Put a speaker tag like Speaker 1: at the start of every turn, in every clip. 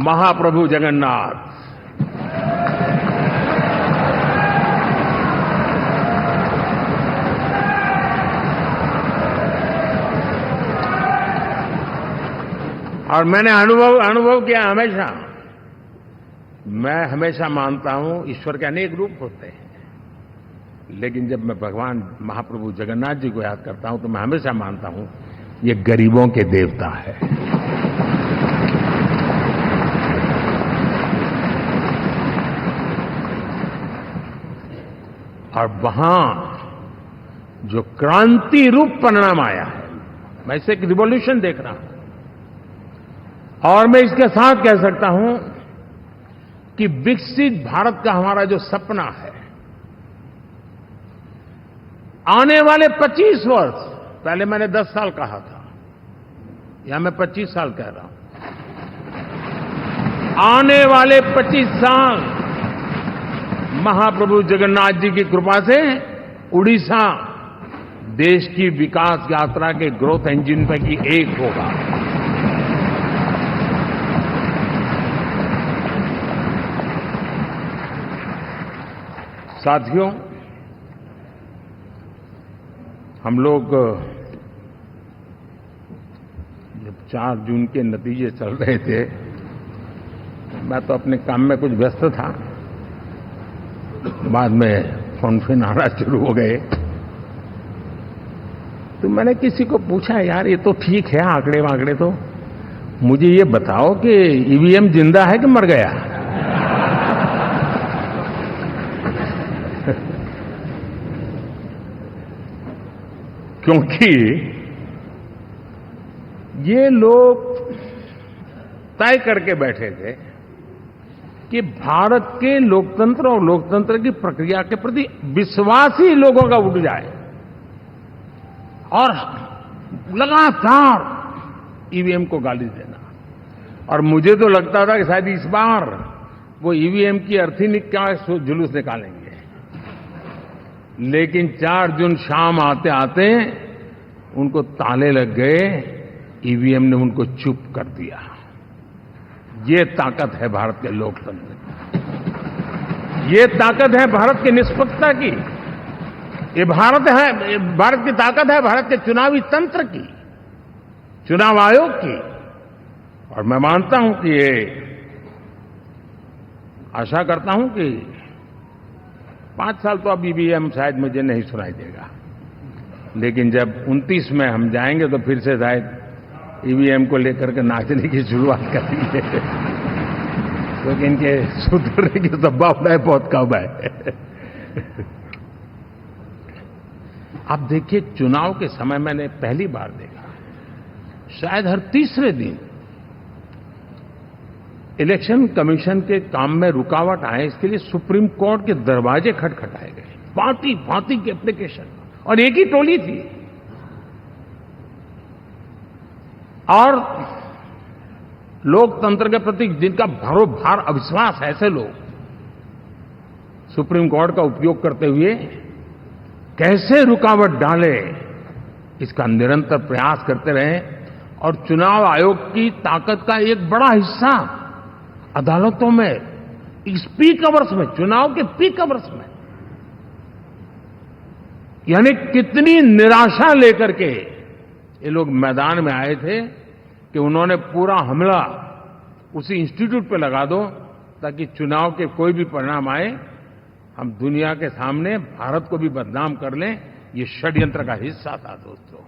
Speaker 1: महाप्रभु जगन्नाथ। और मैंने अनुभव किया हमेशा, मैं हमेशा मानता हूं ईश्वर के अनेक रूप होते हैं, लेकिन जब मैं भगवान महाप्रभु जगन्नाथ जी को याद करता हूं तो मैं हमेशा मानता हूं ये गरीबों के देवता है। और वहां जो क्रांति रूप परिणाम आया है, मैं इसे एक रिवॉल्यूशन देख रहा हूं। और मैं इसके साथ कह सकता हूं कि विकसित भारत का हमारा जो सपना है, आने वाले 25 वर्ष, पहले मैंने 10 साल कहा था, या मैं 25 साल कह रहा हूं, आने वाले 25 साल महाप्रभु जगन्नाथ जी की कृपा से उड़ीसा देश की विकास यात्रा के ग्रोथ इंजन पैकी एक होगा। साथियों, हम लोग जब 4 जून के नतीजे चल रहे थे, मैं तो अपने काम में कुछ व्यस्त था, बाद में फोन आना शुरू हो गए, तो मैंने किसी को पूछा, यार ये तो ठीक है आंकड़े वांकड़े, तो मुझे ये बताओ कि ईवीएम जिंदा है कि मर गया? क्योंकि ये लोग तय करके बैठे थे कि भारत के लोकतंत्र और लोकतंत्र की प्रक्रिया के प्रति विश्वास ही लोगों का उठ जाए, और लगातार ईवीएम को गाली देना। और मुझे तो लगता था कि शायद इस बार वो ईवीएम की अर्थी निकाय जुलूस निकालेंगे, लेकिन 4 जून शाम आते आते उनको ताले लग गए, ईवीएम ने उनको चुप कर दिया। ये ताकत है भारत के लोकतंत्र की, ये ताकत है भारत की निष्पक्षता की, ये भारत की ताकत है भारत के चुनावी तंत्र की, चुनाव आयोग की। और मैं मानता हूं कि ये, आशा करता हूं कि 5 साल तो अब ईवीएम शायद मुझे नहीं सुनाई देगा, लेकिन जब 29 में हम जाएंगे तो फिर से शायद ईवीएम को लेकर के नाचने की शुरुआत करेंगे, क्योंकि इनके सुधरने की संभावना बहुत कम है। आप देखिए, चुनाव के समय मैंने पहली बार देखा, शायद हर तीसरे दिन इलेक्शन कमीशन के काम में रुकावट आए, इसके लिए सुप्रीम कोर्ट के दरवाजे खटखटाए गए, भांति भांति की एप्लीकेशन, और एक ही टोली थी। और लोकतंत्र के प्रति जिनका भरोभार अविश्वास है, ऐसे लोग सुप्रीम कोर्ट का उपयोग करते हुए कैसे रुकावट डाले, इसका निरंतर प्रयास करते रहे। और चुनाव आयोग की ताकत का एक बड़ा हिस्सा अदालतों में, इस पीक अवर्स में, चुनाव के पीक अवर्स में, यानी कितनी निराशा लेकर के ये लोग मैदान में आए थे कि उन्होंने पूरा हमला उसी इंस्टीट्यूट पे लगा दो, ताकि चुनाव के कोई भी परिणाम आए, हम दुनिया के सामने भारत को भी बदनाम कर लें। ये षड्यंत्र का हिस्सा था दोस्तों,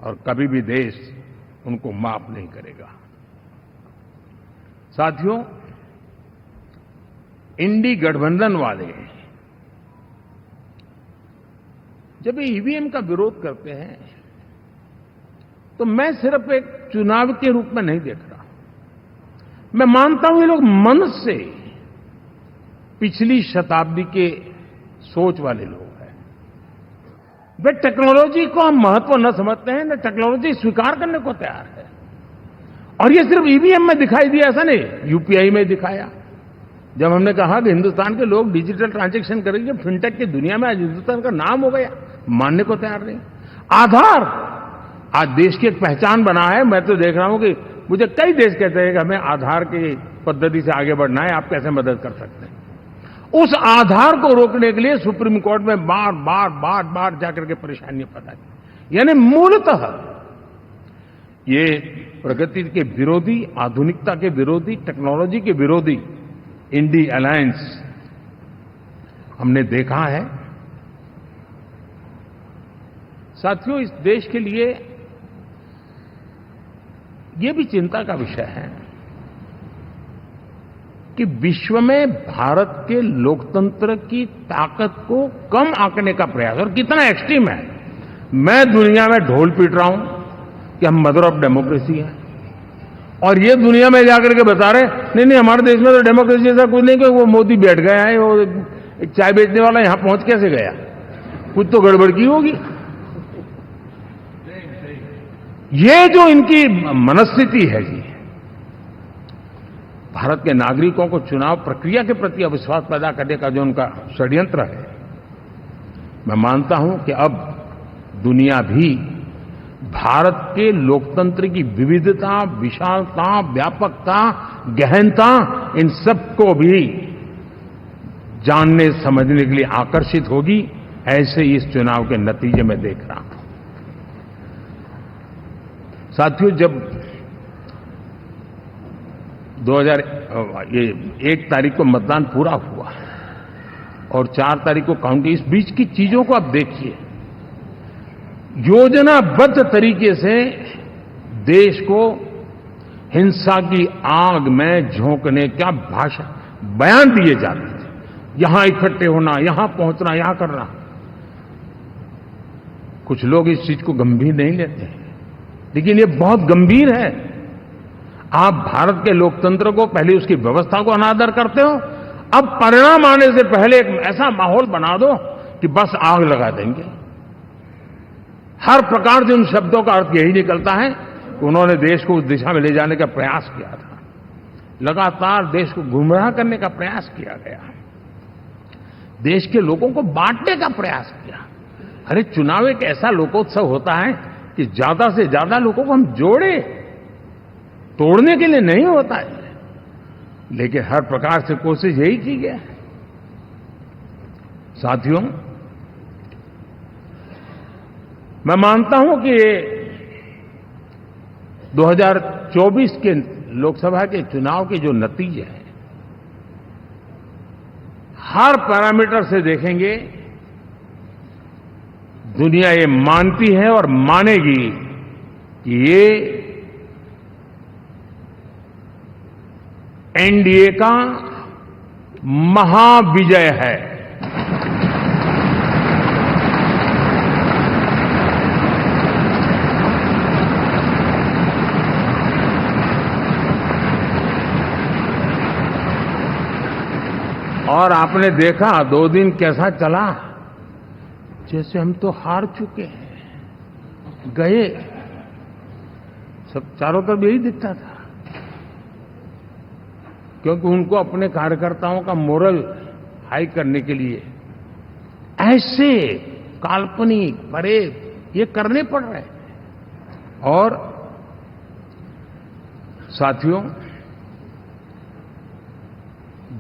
Speaker 1: और कभी भी देश उनको माफ नहीं करेगा। साथियों, इंडी गठबंधन वाले जब ईवीएम का विरोध करते हैं तो मैं सिर्फ एक चुनाव के रूप में नहीं देख रहा। मैं मानता हूं ये लोग मन से पिछली शताब्दी के सोच वाले लोग हैं। वे टेक्नोलॉजी को हम महत्व न समझते हैं, न टेक्नोलॉजी स्वीकार करने को तैयार है। और ये सिर्फ ईवीएम में दिखाई दिया, ऐसा नहीं, यूपीआई में दिखाया। जब हमने कहा कि हिंदुस्तान के लोग डिजिटल ट्रांजैक्शन करेंगे, फिनटेक की दुनिया में आज हिंदुस्तान का नाम हो गया, मानने को तैयार नहीं। आधार आज देश की एक पहचान बना है। मैं तो देख रहा हूं कि मुझे कई देश कहते हैं कि हमें आधार की पद्धति से आगे बढ़ना है, आप कैसे मदद कर सकते हैं। उस आधार को रोकने के लिए सुप्रीम कोर्ट में बार जाकर के परेशानियां पैदा की। यानी मूलतः ये प्रगति के विरोधी, आधुनिकता के विरोधी, टेक्नोलॉजी के विरोधी इंडी अलायंस हमने देखा है। साथियों, इस देश के लिए ये भी चिंता का विषय है कि विश्व में भारत के लोकतंत्र की ताकत को कम आंकने का प्रयास, और कितना एक्सट्रीम है। मैं दुनिया में ढोल पीट रहा हूं कि हम मदर ऑफ डेमोक्रेसी है, और ये दुनिया में जाकर के बता रहे नहीं हमारे देश में तो डेमोक्रेसी ऐसा कुछ नहीं, कि वो मोदी बैठ गया है, वो एक चाय बेचने वाला यहां पहुंच कैसे गया, कुछ तो गड़बड़ की होगी। ये जो इनकी मनस्थिति है जी, भारत के नागरिकों को चुनाव प्रक्रिया के प्रति अविश्वास पैदा करने का जो उनका षड्यंत्र है, मैं मानता हूं कि अब दुनिया भी भारत के लोकतंत्र की विविधता, विशालता, व्यापकता, गहनता, इन सबको भी जानने समझने के लिए आकर्षित होगी। ऐसे ही इस चुनाव के नतीजे में देख रहा हूं। साथियों, जब 1 तारीख को मतदान पूरा हुआ और 4 तारीख को काउंटिंग, इस बीच की चीजों को आप देखिए। योजनाबद्ध तरीके से देश को हिंसा की आग में झोंकने का बयान दिए जाते थे। यहां इकट्ठे होना, यहां पहुंचना, यहां करना। कुछ लोग इस चीज को गंभीर नहीं लेते हैं, लेकिन ये बहुत गंभीर है। आप भारत के लोकतंत्र को, पहले उसकी व्यवस्था को अनादर करते हो, अब परिणाम आने से पहले एक ऐसा माहौल बना दो कि बस आग लगा देंगे। हर प्रकार से उन शब्दों का अर्थ यही निकलता है कि उन्होंने देश को उस दिशा में ले जाने का प्रयास किया था। लगातार देश को गुमराह करने का प्रयास किया गया, देश के लोगों को बांटने का प्रयास किया। अरे, चुनाव एक ऐसा लोकोत्सव होता है कि ज्यादा से ज्यादा लोगों को हम जोड़े, तोड़ने के लिए नहीं होता है। लेकिन हर प्रकार से कोशिश यही की गई। साथियों, मैं मानता हूं कि 2024 के लोकसभा के चुनाव के जो नतीजे हैं, हर पैरामीटर से देखेंगे, दुनिया ये मानती है और मानेगी कि ये एनडीए का महाविजय है। और आपने देखा 2 दिन कैसा चला, जैसे हम तो हार चुके हैं, गए। सब चारों तरफ यही दिखता था, क्योंकि उनको अपने कार्यकर्ताओं का मोरल हाई करने के लिए ऐसे काल्पनिक परेड ये करने पड़ रहे हैं। और साथियों,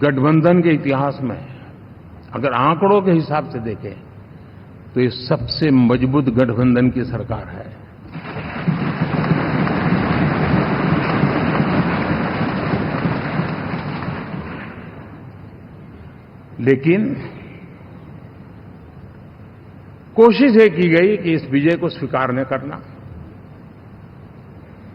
Speaker 1: गठबंधन के इतिहास में अगर आंकड़ों के हिसाब से देखें तो ये सबसे मजबूत गठबंधन की सरकार है। लेकिन कोशिश ये की गई कि इस विजय को स्वीकार न करना,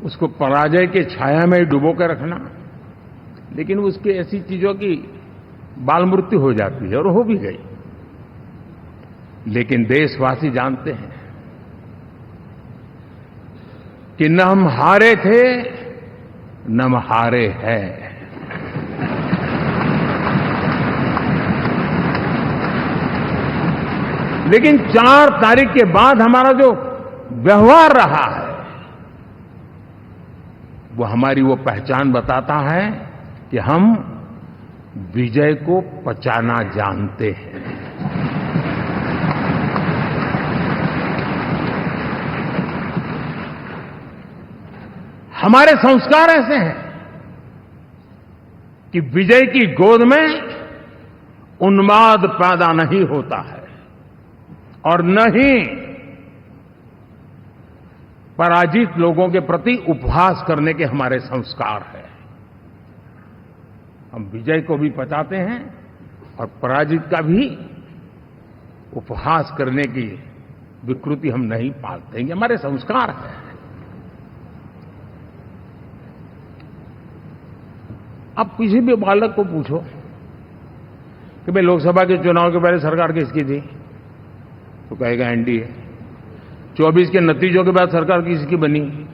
Speaker 1: उसको पराजय के छाया में डुबो कर रखना। लेकिन उसकी ऐसी चीजों की बाल मृत्यु हो जाती है, और हो भी गई। लेकिन देशवासी जानते हैं कि न हम हारे थे, न हम हारे हैं। लेकिन 4 तारीख के बाद हमारा जो व्यवहार रहा है, वो हमारी वो पहचान बताता है कि हम विजय को पचाना जानते हैं। हमारे संस्कार ऐसे हैं कि विजय की गोद में उन्माद पैदा नहीं होता है और न ही पराजित लोगों के प्रति उपहास करने के हमारे संस्कार हैं। हम विजय को भी पचाते हैं और पराजित का भी उपहास करने की विकृति हम नहीं पालते। ये हमारे संस्कार हैं। अब किसी भी बालक को पूछो कि भाई लोकसभा के चुनाव के पहले सरकार किसकी थी, तो कहेगा एनडीए। 24 के नतीजों के बाद सरकार किसकी बनी,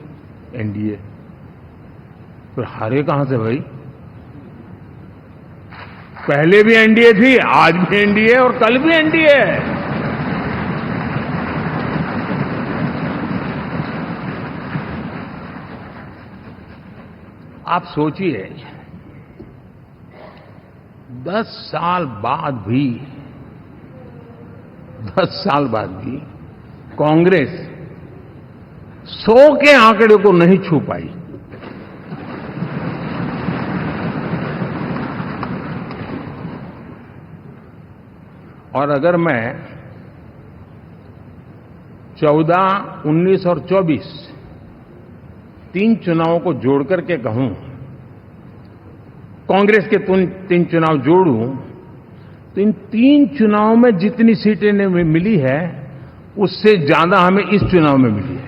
Speaker 1: एनडीए। फिर हारे कहां से भाई? पहले भी एनडीए थी, आज भी एनडीए और कल भी एनडीए है। आप सोचिए 10 साल बाद भी कांग्रेस 100 के आंकड़े को नहीं छू पाई। और अगर मैं 14, 19 और 24 तीन चुनावों को जोड़ करके कहूं, कांग्रेस के 3 चुनाव जोड़ूं, तो इन 3 चुनावों में जितनी सीटें मिली है उससे ज्यादा हमें इस चुनाव में मिली है।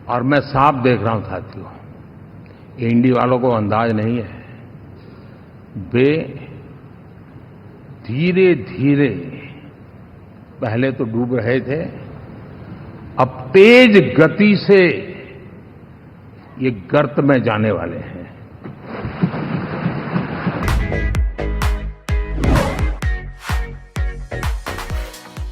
Speaker 1: और मैं साफ देख रहा हूं साथियों, एनडीए वालों को अंदाज नहीं है। वे धीरे धीरे पहले तो डूब रहे थे, अब तेज गति से ये गर्त में जाने वाले हैं।